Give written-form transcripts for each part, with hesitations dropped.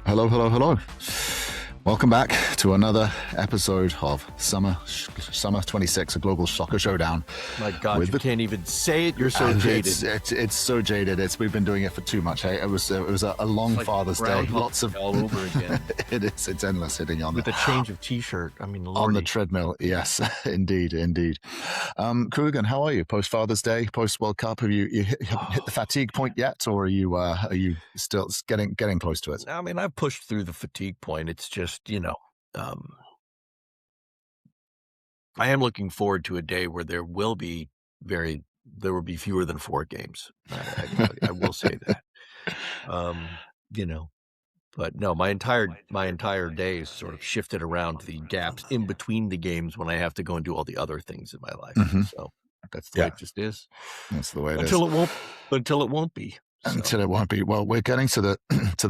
Hello, hello, hello. Welcome back to another episode of Summer 26, a global soccer showdown. My God, you can't even say it. You're so jaded. It's so jaded. We've been doing it for too much. Hey? It was a long Father's Day. Lots of all over again. It is. It's endless hitting on with a change of T-shirt. I mean, Lordy. On the treadmill. Yes, indeed. Qooligan, how are you? Post Father's Day, post World Cup. Have you hit the fatigue point yet, or are you still getting close to it? I mean, I've pushed through the fatigue point. It's just I am looking forward to a day where there will be fewer than 4 games. I will say that. But no, my entire day is sort of shifted around the gaps in between the games when I have to go and do all the other things in my life. Mm-hmm. So that's the way it just is. That's the way it is. Until it won't be. So. Until it won't be. Well, we're getting to the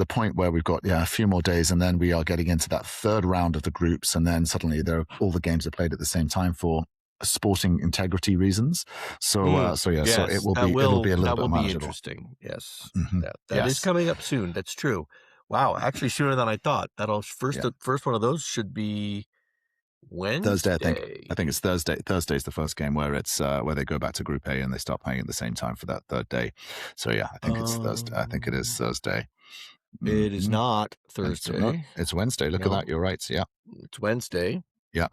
point where we've got a few more days, and then we are getting into that third round of the groups, and then suddenly all the games are played at the same time for sporting integrity reasons. So yes, so it will be a little bit manageable. That will be interesting. Yes, mm-hmm. that is coming up soon. That's true. Wow, actually sooner than I thought. The first one of those should be Wednesday. Thursday, I think it's Thursday. Thursday's the first game where it's where they go back to Group A and they start playing at the same time for that third day. So yeah, I think it's Thursday. I think it is Thursday. It is not Thursday. It's Wednesday. Look at that. You're right. Yeah, it's Wednesday. Yeah.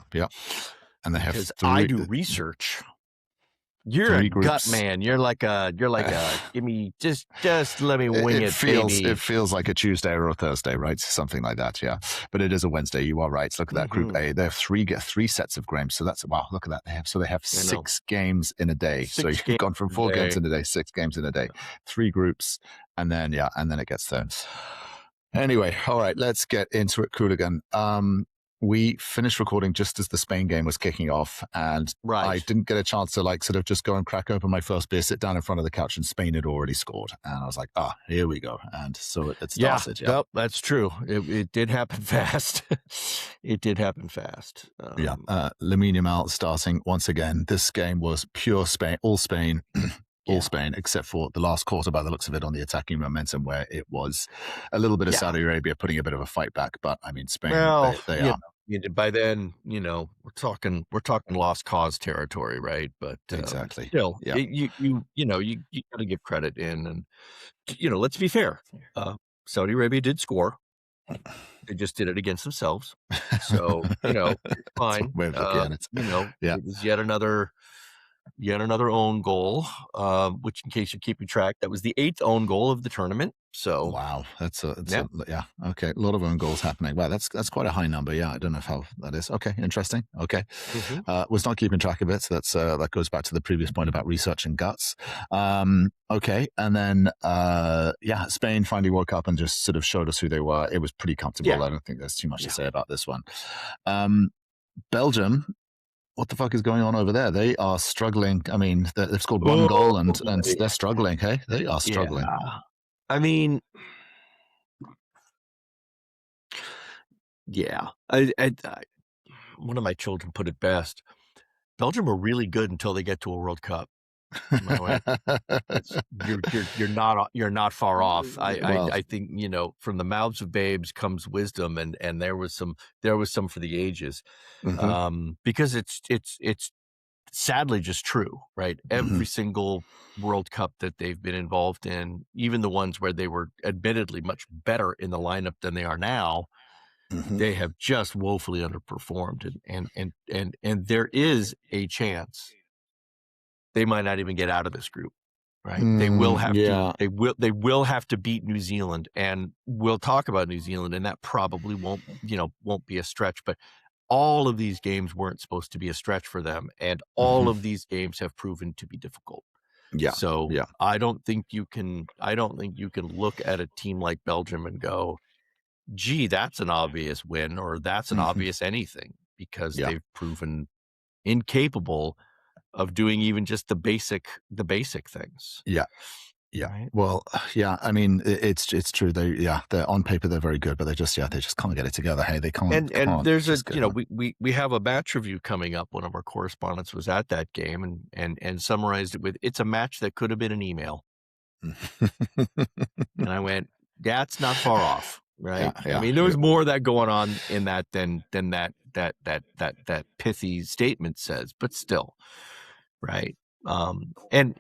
And they have I do research. You're a gut man. You're like a give me just let me wing it, baby. It feels like a Tuesday or a Thursday, right? Something like that, yeah. But it is a Wednesday. You are right. So look at that Group A. They have three sets of games. So that's wow. Look at that. They have 6 games in a day. So you've gone from 4 games in a day, 6 games in a day, 3 groups, and then it gets there. Anyway, all right. Let's get into it, Qooligan. We finished recording just as the Spain game was kicking off, and I didn't get a chance to sort of just go and crack open my first beer, sit down in front of the couch, and Spain had already scored. And I was like, here we go. And so it started. Yeah, nope, that's true. It did happen fast. It did happen fast. Lamine Yamal starting once again. This game was pure Spain, all Spain. All Spain, except for the last quarter, by the looks of it, on the attacking momentum, where it was a little bit of Saudi Arabia putting a bit of a fight back. But I mean, Spain, they are. By then, we're talking lost cause territory, right? But exactly, still, you got to give credit in, and let's be fair. Saudi Arabia did score. They just did it against themselves, so fine. It was yet another own goal, which, in case you're keeping track, that was the 8th own goal of the tournament. So wow, okay, a lot of own goals happening. Wow, that's quite a high number. Yeah, I don't know how that is. Okay, interesting. Okay, was not keeping track of it. So that's that goes back to the previous point about research and guts. Okay, and then Spain finally woke up and just sort of showed us who they were. It was pretty comfortable. Yeah. I don't think there's too much to say about this one. Belgium. What the fuck is going on over there? They are struggling. I mean, they've scored 1 goal and they're struggling. Hey, they are struggling. Yeah. I mean, one of my children put it best. Belgium are really good until they get to a World Cup. You're not far off. I think from the mouths of babes comes wisdom, and there was some for the ages, because it's sadly just true, right? Every single World Cup that they've been involved in, even the ones where they were admittedly much better in the lineup than they are now, they have just woefully underperformed, and there is a chance they might not even get out of this group, right? They will have to. They will have to beat New Zealand, and we'll talk about New Zealand, and that probably won't be a stretch. But all of these games weren't supposed to be a stretch for them, and all of these games have proven to be difficult. Yeah. So I don't think you can look at a team like Belgium and go, "Gee, that's an obvious win," or "That's an obvious anything," because they've proven incapable of doing even just the basic things. Yeah. Right? Well, I mean, it's true. They're on paper they're very good, but they just can't get it together. Hey, they can't. And there's we have a match review coming up. One of our correspondents was at that game and summarized it with, "It's a match that could have been an email." And I went, "That's not far off." right? Yeah, I mean, there was more of that going on in that than that pithy statement says, but still, right? And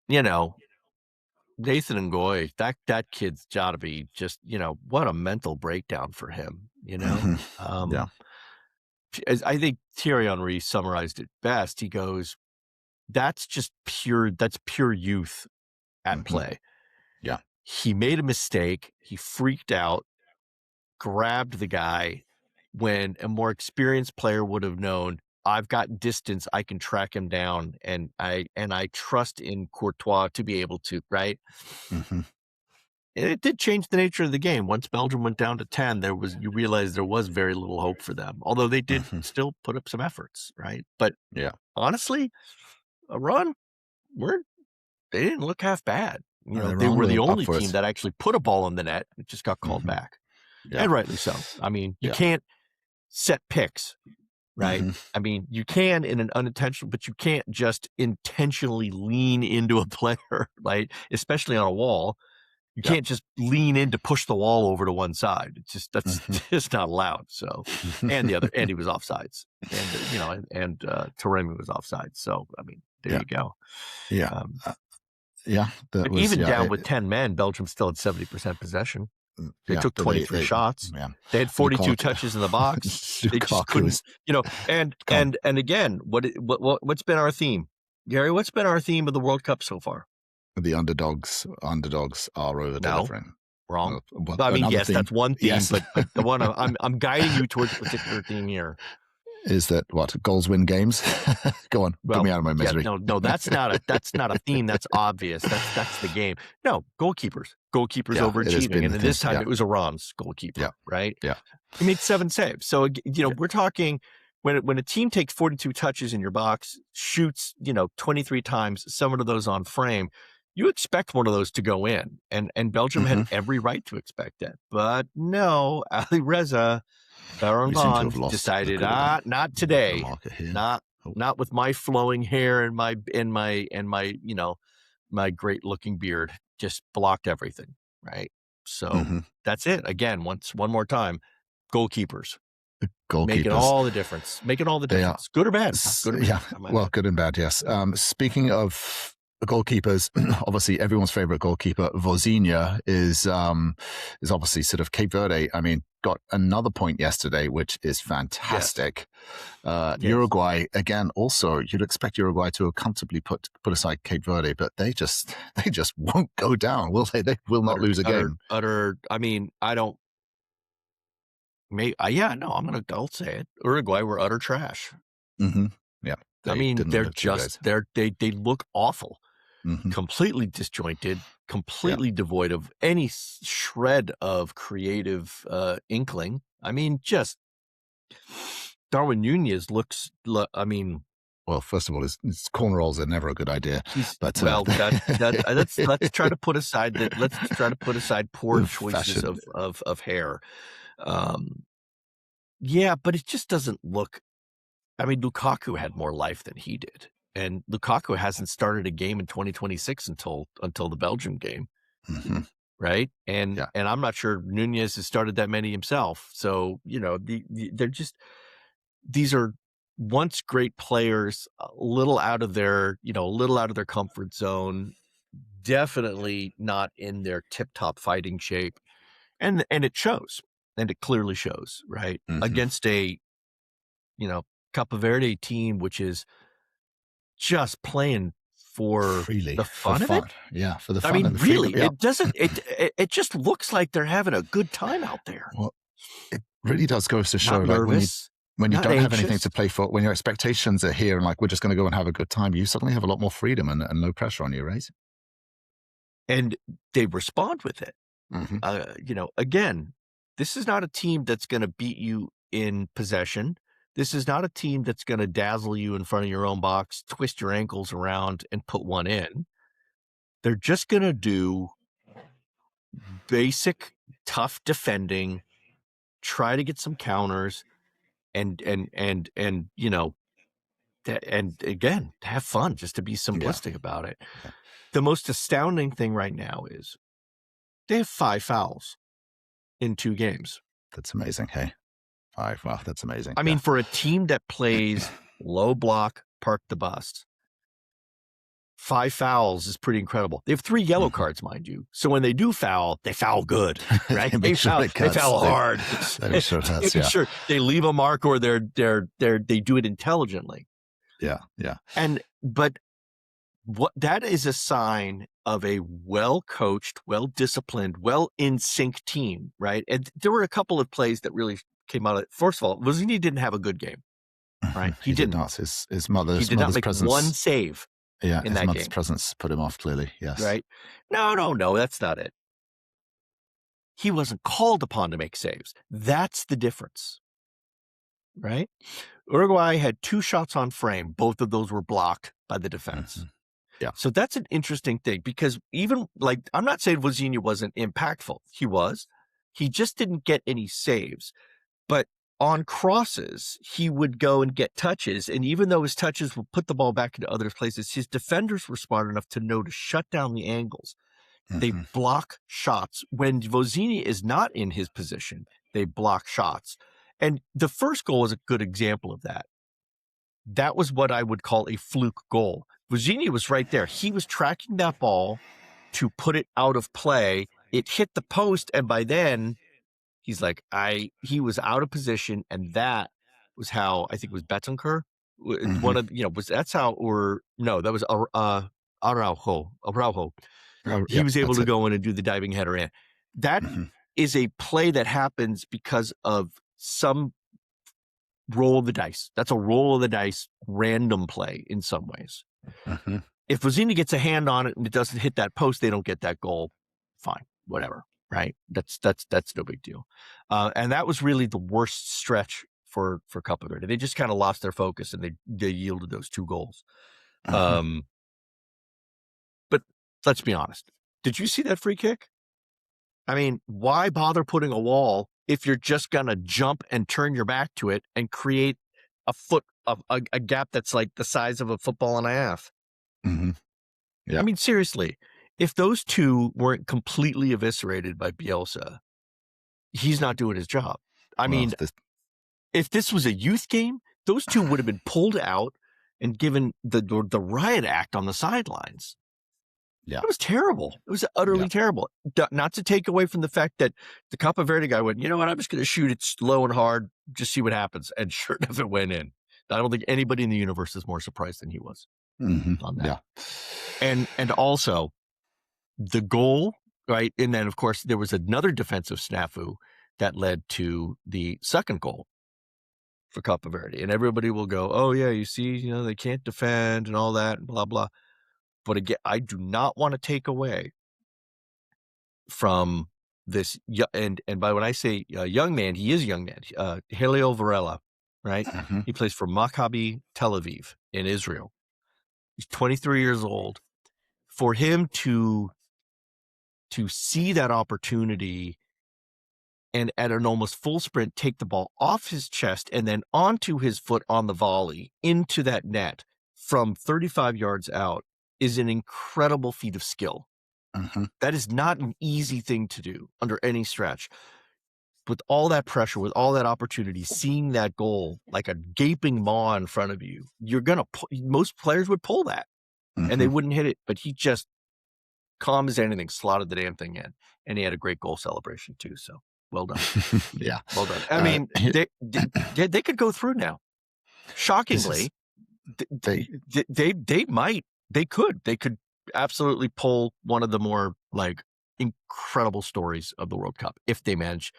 you know, Nathan Ngoy, that kid's got to be just, what a mental breakdown for him, Yeah. As I think Thierry Henry summarized it best. He goes, that's pure youth at play. Yeah. He made a mistake. He freaked out, grabbed the guy when a more experienced player would have known, I've got distance, I can track him down, and I trust in Courtois to be able to, right? It did change the nature of the game. Once Belgium went down to 10, you realized there was very little hope for them, although they did still put up some efforts, right? But honestly, Iran, they didn't look half bad. They were the only team that actually put a ball in the net. It just got called back. And rightly so. I mean, you can't set picks, right? I mean, you can in an unintentional, but you can't just intentionally lean into a player, right? Especially on a wall. You can't just lean in to push the wall over to one side. It's just, that's just not allowed. So, and he was offsides, and Taremi was offsides. So, I mean, there you go. Yeah. Even down with 10 men, Belgium still had 70% possession. They took 23 shots. They had 42 touches in the box. They just couldn't, and again, what's been our theme, Gary? What's been our theme of the World Cup so far? The underdogs are over delivering. Wrong. I mean, yes, that's one theme, but the one I'm guiding you towards a particular theme here. Is that what goals win games? Go on, get me out of my misery. No, that's not a theme. That's obvious. That's the game. No, goalkeepers overachieving, and this time it was Iran's goalkeeper, right? Yeah, he made 7 saves. So we're talking when a team takes 42 touches in your box, shoots 23 times, 7 of those on frame. You expect one of those to go in, and Belgium had every right to expect that, but no, Ali Reza. Baron Bond decided, not today, not with my flowing hair and my my great looking beard. Just blocked everything, right? So that's it. Again, one more time, goalkeepers making all the difference. Good or bad? Good or bad. Well, good and bad. Yes. Speaking of goalkeepers, obviously everyone's favorite goalkeeper, Vozinha, is obviously sort of Cape Verde. I mean, got another point yesterday, which is fantastic. Uruguay, again, also you'd expect Uruguay to have comfortably put aside Cape Verde, but they just won't go down, will they? They will not lose a game. I mean, I don't. I'll say it. Uruguay were utter trash. Yeah. I mean, they look awful. Completely disjointed, completely devoid of any shred of creative inkling. I mean, just Darwin Nunez looks. I mean, well, first of all, his corner rolls are never a good idea. But let's try to put aside that. Let's try to put aside poor choices of hair. But it just doesn't look. I mean, Lukaku had more life than he did. And Lukaku hasn't started a game in 2026 until the Belgium game, right? And I'm not sure Nunez has started that many himself. So they're just, these are once great players, a little out of their comfort zone, definitely not in their tip-top fighting shape, and it shows, and it clearly shows, right? Against a Cape Verde team, which is just playing for freely, the fun of it. Yeah, for the fun. I mean, and the really, freedom. it doesn't. It just looks like they're having a good time out there. Well, it really does go to show, not like nervous, when you don't anxious. have anything to play for, when your expectations are here and like we're just going to go and have a good time, you suddenly have a lot more freedom and no pressure on you, right? And they respond with it. Again, this is not a team that's going to beat you in possession. This is not a team that's going to dazzle you in front of your own box, twist your ankles around, and put one in. They're just going to do basic, tough defending, try to get some counters, and again, have fun, just to be simplistic about it. The most astounding thing right now is They have 5 fouls in 2 games. That's amazing. Hey, 5. Wow, that's amazing. I mean, for a team that plays low block, park the bus, 5 fouls is pretty incredible. They have 3 yellow cards, mind you. So when they do foul, they foul good, right? they foul hard. They sure cuts, yeah. Sure, they leave a mark, or they do it intelligently. Yeah. But what that is a sign of a well-coached, well-disciplined, well-in-sync team, right? And there were a couple of plays that really came out of it. First of all, Vosini didn't have a good game, right? He did not. His mother's he did not make presence, one save. Yeah, in his that mother's game. presence put him off, clearly, yes. Right? No, that's not it. He wasn't called upon to make saves. That's the difference, right? Uruguay had 2 shots on frame. Both of those were blocked by the defense. Mm-hmm. Yeah. So that's an interesting thing, because even, like, I'm not saying Vosini wasn't impactful. He was. He just didn't get any saves. But on crosses, he would go and get touches. And even though his touches would put the ball back into other places, his defenders were smart enough to know to shut down the angles. Mm-hmm. They block shots. When Vosini is not in his position, they block shots. And the first goal was a good example of that. That was what I would call a fluke goal. Vosini was right there. He was tracking that ball to put it out of play. It hit the post, and by then, he's like, he was out of position, and that was how, I think it was Betancourt. One of, that's how, or no, that was Araujo. He was able to go in and do the diving header in. That is a play that happens because of some roll of the dice. That's a roll of the dice, random play in some ways. If Vosini gets a hand on it and it doesn't hit that post, they don't get that goal. Fine, whatever. Right? That's no big deal. And that was really the worst stretch for Cape Verde. They just kind of lost their focus, and they yielded those 2 goals. But let's be honest. Did you see that free kick? I mean, why bother putting a wall if you're just going to jump and turn your back to it and create a gap that's like the size of a football and a half? Yeah. I mean, seriously. If those 2 weren't completely eviscerated by Bielsa, he's not doing his job. I mean, if this was a youth game, those 2 would have been pulled out and given the riot act on the sidelines. Yeah. It was terrible. It was utterly terrible. Not to take away from the fact that the Cape Verde guy went, you know what, I'm just going to shoot it slow and hard, just see what happens. And sure enough, it went in. I don't think anybody in the universe is more surprised than he was on that. Yeah. And also, the goal, right? And then, of course, there was another defensive snafu that led to the second goal for Cape Verde. And everybody will go, oh, yeah, you see, they can't defend and all that, and blah, blah. But again, I do not want to take away from this. And by when I say young man, he is a young man. Helio Varela, right? He plays for Maccabi Tel Aviv in Israel. He's 23 years old. For him to see that opportunity and at an almost full sprint, take the ball off his chest and then onto his foot on the volley into that net from 35 yards out is an incredible feat of skill. That is not an easy thing to do under any stretch. With all that pressure, with all that opportunity, seeing that goal like a gaping maw in front of you, most players would pull that and they wouldn't hit it, but he just, calm as anything, slotted the damn thing in, and he had a great goal celebration too. So well done. Yeah, well done. I mean, they could go through now. Shockingly, they could absolutely pull one of the more like incredible stories of the World Cup if they manage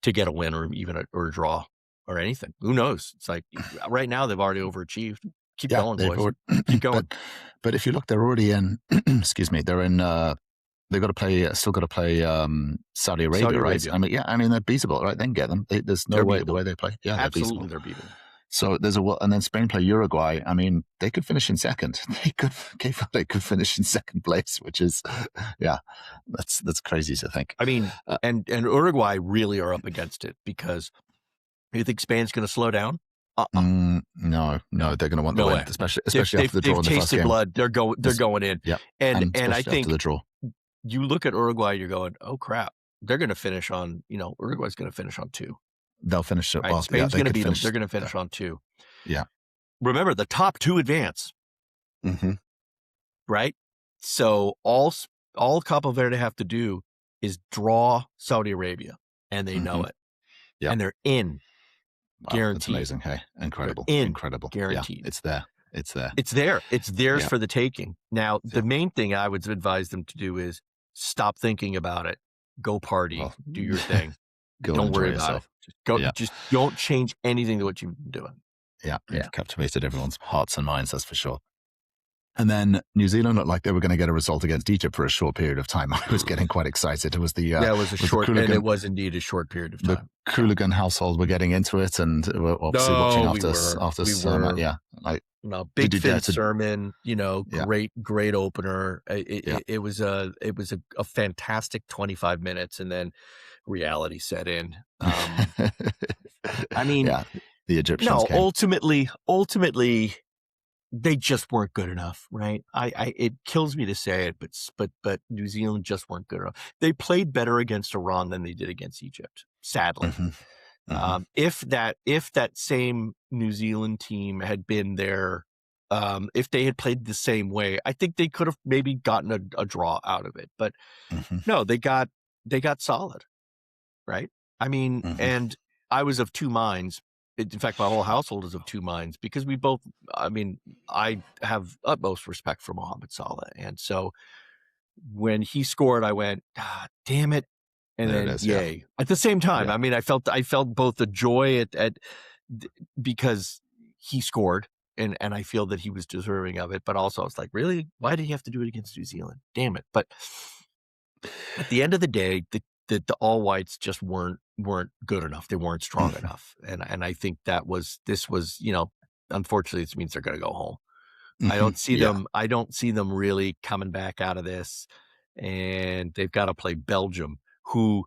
to get a win or even a draw or anything. Who knows? It's like right now they've already overachieved. Keep going, boys. Keep going. But if you look, they're already in. Excuse me. They're in. They've got to play. Still got to play Saudi Arabia, right? I mean, they're beatable, right? They can get them. There's no way the way they play. Yeah, absolutely, they're beatable. So there's and then Spain play Uruguay. I mean, they could finish in second. They could finish in second place, which is, that's crazy to think. I mean, and Uruguay really are up against it because you think Spain's going to slow down? No, they're going to want the win, especially after the draw in the first game. They've tasted blood. They're going in. Yeah, and I think after the draw. you look at Uruguay, you're going, oh crap, they're going to finish on, Uruguay's going to finish on 2. They'll finish it. Right? Well, Spain's they going to could beat them. finish. They're going to finish on 2. Yeah. Remember, the top 2 advance. Right? So all Capo Verde have to do is draw Saudi Arabia, and they know it. Yeah. And they're in. Wow, guaranteed. that's amazing. Hey, incredible. They're in. Incredible. Guaranteed. Yeah, it's there. It's there. It's there. It's theirs for the taking. Now, the main thing I would advise them to do is stop thinking about it. Go party. Do your thing. Don't worry about it. Just go. Just don't change anything to what you've been doing. Yeah. You've captivated everyone's hearts and minds, that's for sure. And then New Zealand looked like they were going to get a result against Egypt for a short period of time. I was getting quite excited. It was the it was a short, and it was indeed a short period of time. The Hooligan household were getting into it, and we're obviously watching after some. Big Finn sermon. Great opener. It was a fantastic 25 minutes, and then reality set in. I mean, the Egyptians. No, ultimately. They just weren't good enough, right? It kills me to say it, but New Zealand just weren't good enough. They played better against Iran than they did against Egypt, sadly. If that same New Zealand team had been there, if they had played the same way, I think they could have maybe gotten a draw out of it. But no, they got solid, right? I mean, and I was of 2 minds. In fact, my whole household is of 2 minds because I have utmost respect for Mohamed Salah. And so when he scored, I went, damn it. And then yay. At the same time, I felt both the joy because he scored and I feel that he was deserving of it. But also I was like, really? Why did he have to do it against New Zealand? Damn it. But at the end of the day, the all whites just weren't good enough. They weren't strong enough. And I think this was, unfortunately this means they're going to go home. I don't see them really coming back out of this, and they've got to play Belgium, who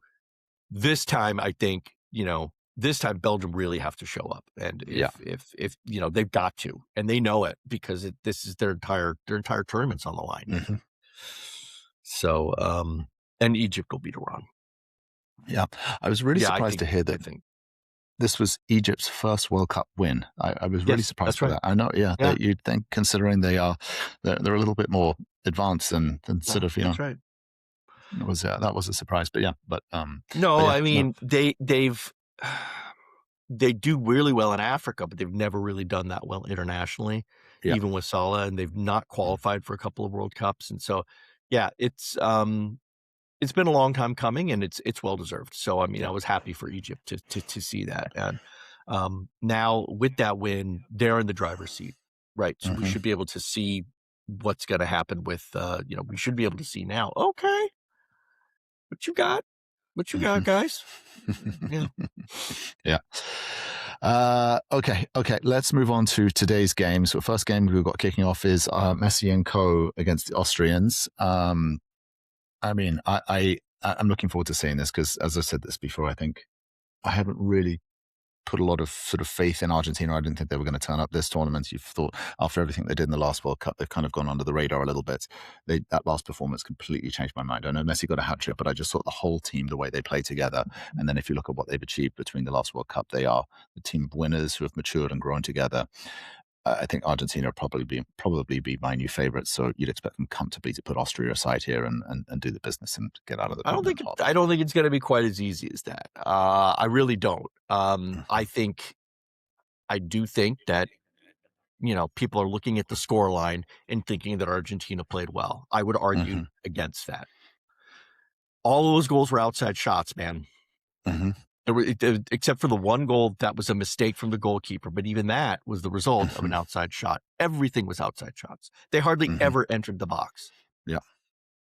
this time, I think, Belgium really have to show up. And if they've got to, and they know it because this is their entire tournament's on the line. So, and Egypt will beat Iran. Yeah, I was really surprised to hear that this was Egypt's first World Cup win. I was really surprised by that. I know, that you'd think, considering they're a little bit more advanced than sort of, That's right. That was a surprise, but they do really well in Africa, but they've never really done that well internationally, even with Salah, and they've not qualified for a couple of World Cups, and so it's been a long time coming, and it's well deserved. So I was happy for Egypt to see that, and now with that win, they're in the driver's seat, right? So we should be able to see what's going to happen with we should be able to see now. Okay, what you got, guys? Okay. Let's move on to today's games. The first game we've got kicking off is Messi and Co against the Austrians. I'm looking forward to seeing this because, as I said this before, I think I haven't really put a lot of sort of faith in Argentina. I didn't think they were going to turn up this tournament. You've thought after everything they did in the last World Cup, they've kind of gone under the radar a little bit. That last performance completely changed my mind. I know Messi got a hat trick, but I just thought the whole team, the way they play together. And then if you look at what they've achieved between the last World Cup, they are the team of winners who have matured and grown together. I think Argentina will probably be my new favorite. So you'd expect them comfortably to put Austria aside here and do the business and get out of the. I don't think it's going to be quite as easy as that. I really don't. I do think that people are looking at the score line and thinking that Argentina played well. I would argue against that. All of those goals were outside shots, man. Except for the one goal that was a mistake from the goalkeeper, but even that was the result of an outside shot. Everything was outside shots. They hardly ever entered the box. Yeah.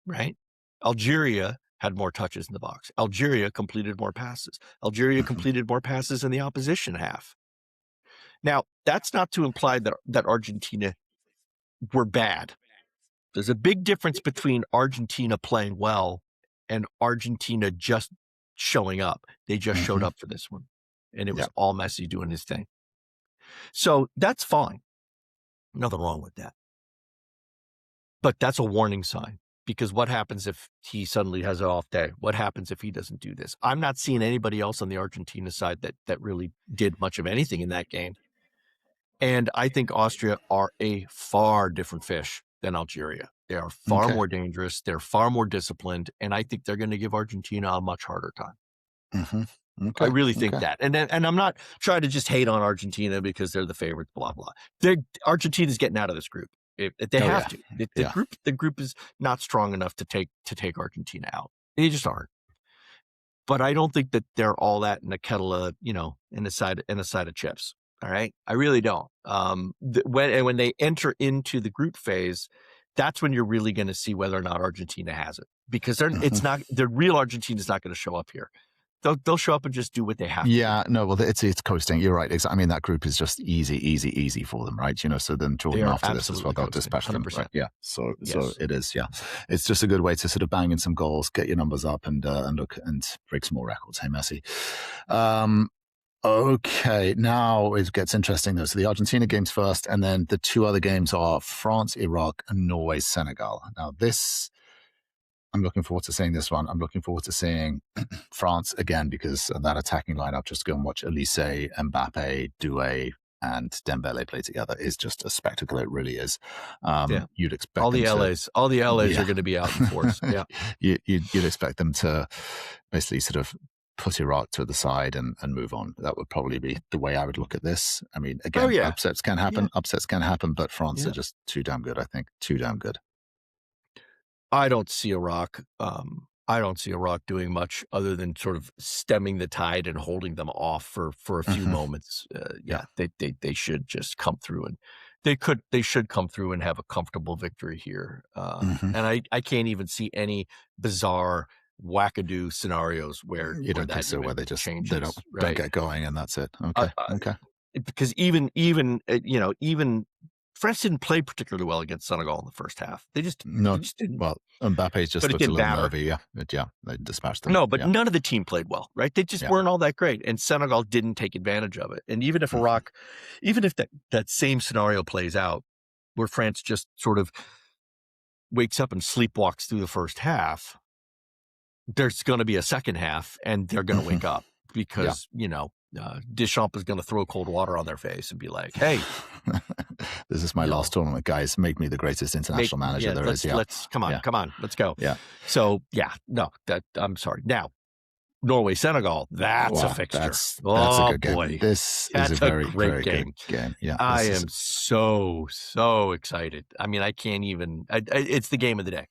Right? Algeria had more touches in the box. Algeria completed more passes. Algeria completed more passes in the opposition half. Now, that's not to imply that Argentina were bad. There's a big difference between Argentina playing well and Argentina just showing up. They just showed up for this one, and it was all Messi doing his thing. So that's fine. Nothing wrong with that. But that's a warning sign because what happens if he suddenly has an off day? What happens if he doesn't do this? I'm not seeing anybody else on the Argentina side that really did much of anything in that game. And I think Austria are a far different fish than Algeria. They are far more dangerous. They're far more disciplined. And I think they're going to give Argentina a much harder time. I really think that. And I'm not trying to just hate on Argentina because they're the favorites, blah, blah. Argentina's getting out of this group. They have to. The group is not strong enough to take Argentina out. They just aren't. But I don't think that they're all that in a kettle of, in a side of chips. All right. I really don't. When they enter into the group phase, that's when you're really going to see whether or not Argentina has it, because the real Argentina is not going to show up here. They'll show up and just do what they have to. Yeah, no, well, it's coasting. You're right. I mean, that group is just easy for them, right? So then Jordan after this as well, they'll dispatch them. Right? Yeah. So it is. Yeah, it's just a good way to sort of bang in some goals, get your numbers up, and look and break some more records. Hey, Messi. Okay, now it gets interesting though. So the Argentina game's first, and then the two other games are France, Iraq, and Norway, Senegal. Now this, I'm looking forward to seeing this one. I'm looking forward to seeing France again, because that attacking lineup, just go and watch Elise, Mbappe, Doué, and Dembele play together is just a spectacle. It really is. You'd expect all the LAs are going to be out in force. Yeah, you'd expect them to basically sort of put Iraq to the side and move on. That would probably be the way I would look at this. I mean, again, upsets can happen. Upsets can happen, but France are just too damn good. I think too damn good. I don't see Iraq. I don't see Iraq doing much other than sort of stemming the tide and holding them off for a few moments. They should just come through, and they should come through and have a comfortable victory here. And I can't even see any bizarre wackadoo scenarios where you don't think so, where they just changes, they don't get going and that's it. Okay. Because even France didn't play particularly well against Senegal in the first half. They just didn't. Well, Mbappe's just looked a little nervy. They dispatched them. No, but none of the team played well, right? They just weren't all that great, and Senegal didn't take advantage of it. And even if Iraq, even if that same scenario plays out, where France just sort of wakes up and sleepwalks through the first half, there's going to be a second half, and they're going to wake up because Deschamps is going to throw cold water on their face and be like, "Hey, this is my last tournament, guys. Make me the greatest international manager there is." Let's come on, let's go. Yeah. So I'm sorry. Now, Norway, Senegal, that's a fixture. That's a good game. Boy. This is a very great game. Yeah, I am so excited. I mean, I can't even. It's the game of the day.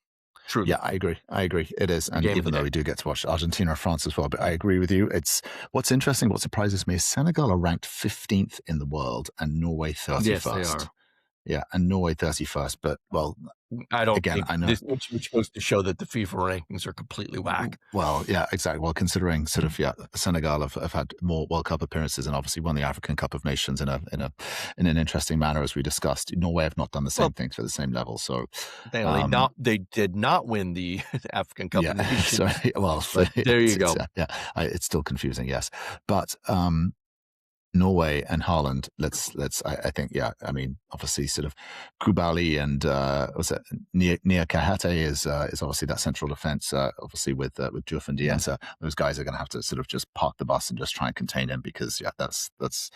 Truly. Yeah, I agree. It is. And even though we do get to watch Argentina or France as well, but I agree with you. It's what's interesting, what surprises me is Senegal are ranked 15th in the world and Norway 31st. Yes, they are. Yeah, and Norway 31st. But, well, I don't think I know. Which goes to show that the FIFA rankings are completely whack. Well, yeah, exactly. Well, considering sort of, Senegal have had more World Cup appearances and obviously won the African Cup of Nations in an interesting manner, as we discussed. Norway have not done the same things for the same level. So they did not win the African Cup of Nations. Sorry, well, there you go. It's still confusing, yes. But Norway and Haaland, I think, I mean, obviously sort of Kubali and was it Nia Kahate is obviously that central defense, obviously with Diouf and Dienza. Those guys are going to have to sort of just park the bus and just try and contain him, because that's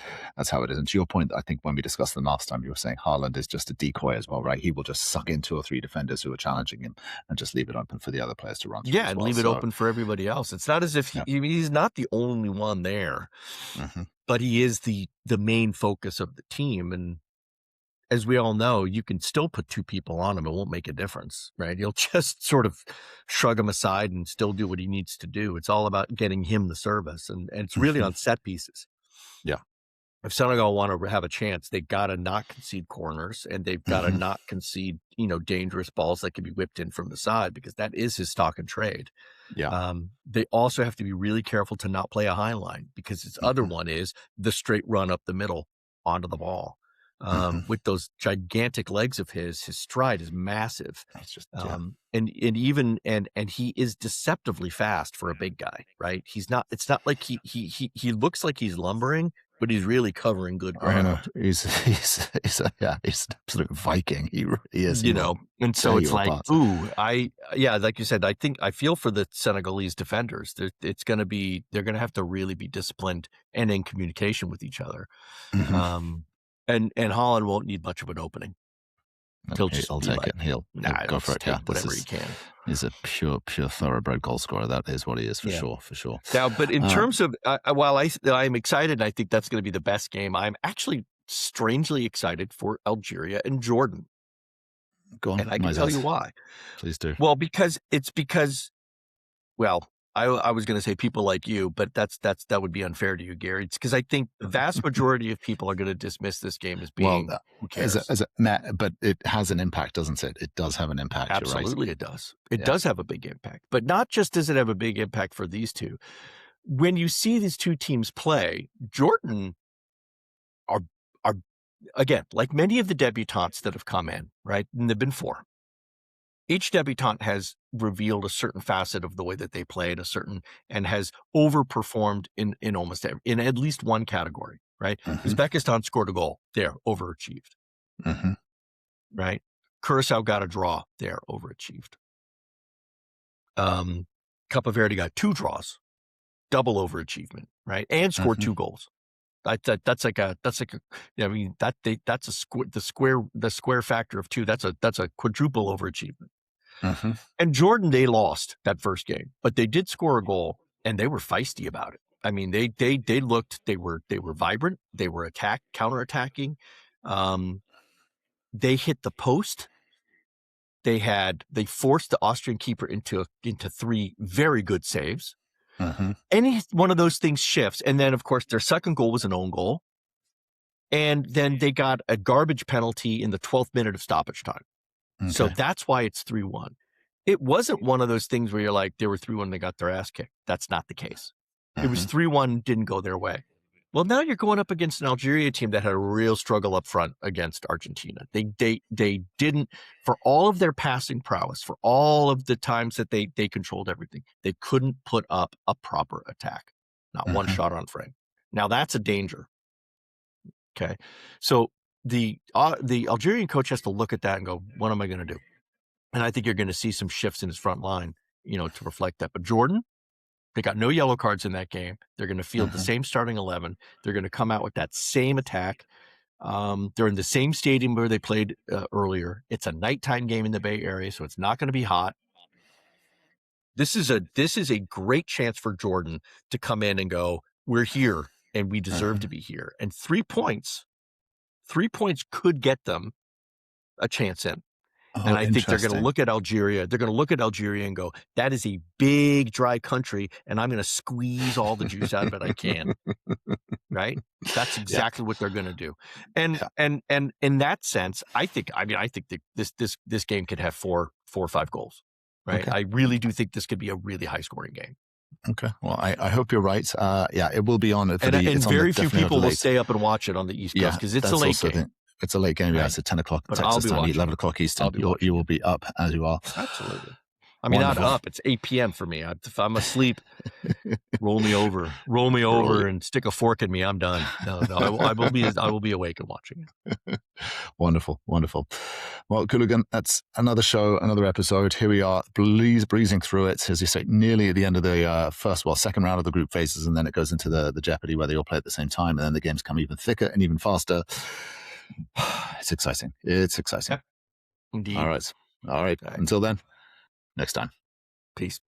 how it is. And to your point, I think when we discussed them last time, you were saying Haaland is just a decoy as well, right? He will just suck in 2 or 3 defenders who are challenging him and just leave it open for the other players to run through. Yeah, and leave it open for everybody else. It's not as if he's not the only one there. But he is the main focus of the team. And as we all know, you can still put 2 people on him. It won't make a difference, right? He'll just sort of shrug him aside and still do what he needs to do. It's all about getting him the service. And it's really on set pieces. Yeah. If Senegal want to have a chance, they've got to not concede corners, and they've got to not concede, dangerous balls that can be whipped in from the side, because that is his stock and trade. Yeah. They also have to be really careful to not play a high line, because his other one is the straight run up the middle onto the ball. With those gigantic legs of his stride is massive. It's just, and he is deceptively fast for a big guy, right? It's not like he looks like he's lumbering, but he's really covering good ground. I know. He's an absolute Viking. He really is. You know, and so it's like, like you said, I feel for the Senegalese defenders. They're going to have to really be disciplined and in communication with each other. And Haaland won't need much of an opening. He'll take it. He'll go for it. Whatever he can. He's a pure thoroughbred goal scorer. That is what he is, for sure. Now, but in terms of, while I'm excited, I think that's going to be the best game. I'm actually strangely excited for Algeria and Jordan. Go on. And I can tell you why. Please do. Well, because I was going to say people like you, but that would be unfair to you, Gary. It's because I think the vast majority of people are going to dismiss this game as being, who cares? But it has an impact, doesn't it? It does have an impact. Absolutely, it does. It does have a big impact. But not just does it have a big impact for these two. When you see these two teams play, Jordan are again, like many of the debutantes that have come in, right? And there've been 4. Each debutante has revealed a certain facet of the way that they play and has overperformed in at least one category, right? Uzbekistan scored a goal, they're overachieved, right? Curacao got a draw, they're overachieved. Cape Verde got 2 draws, double overachievement, right? And scored 2 goals. That's the square factor of 2. That's a quadruple overachievement. And Jordan, they lost that first game, but they did score a goal and they were feisty about it. I mean, they were vibrant. They were counterattacking. They hit the post. They forced the Austrian keeper into 3 very good saves. Any one of those things shifts. And then, of course, their second goal was an own goal. And then they got a garbage penalty in the 12th minute of stoppage time. So that's why it's 3-1. It wasn't one of those things where you're like, they were 3-1, they got their ass kicked. That's not the case. It was 3-1, didn't go their way. Well, now you're going up against an Algeria team that had a real struggle up front against Argentina. They didn't, for all of their passing prowess, for all of the times that they controlled everything, they couldn't put up a proper attack. Not one shot on frame. Now that's a danger. Okay. So the Algerian coach has to look at that and go, what am I going to do? And I think you're going to see some shifts in his front line, to reflect that. But Jordan, they got no yellow cards in that game. They're going to field the same starting 11. They're going to come out with that same attack. They're in the same stadium where they played earlier. It's a nighttime game in the Bay Area, so it's not going to be hot. This is a great chance for Jordan to come in and go, we're here and we deserve to be here. And 3 points could get them a chance in. And I think they're going to look at Algeria. They're going to look at Algeria and go, that is a big, dry country, and I'm going to squeeze all the juice out of it I can. Right? That's exactly what they're going to do. And in that sense, I think that this game could have 4 or 5 goals. Right? Okay. I really do think this could be a really high-scoring game. Okay. Well, I hope you're right. It will be on. And very few people will stay up and watch it on the East Coast because it's a late game. It's a late game. Right. Yeah, it's at 10 o'clock Texas time, 11 o'clock Eastern. You will be up as you are. Absolutely. I mean, wonderful. Not up. It's 8 p.m. for me. If I'm asleep, roll me over and stick a fork in me. I'm done. No, I will be awake and watching it. Wonderful. Well, Qooligan, that's another show, another episode. Here we are, breezing through it, as you say, nearly at the end of the second round of the group phases, and then it goes into the jeopardy where they all play at the same time, and then the games come even thicker and even faster. It's exciting. Yeah, indeed. All right. Until then, next time. Peace.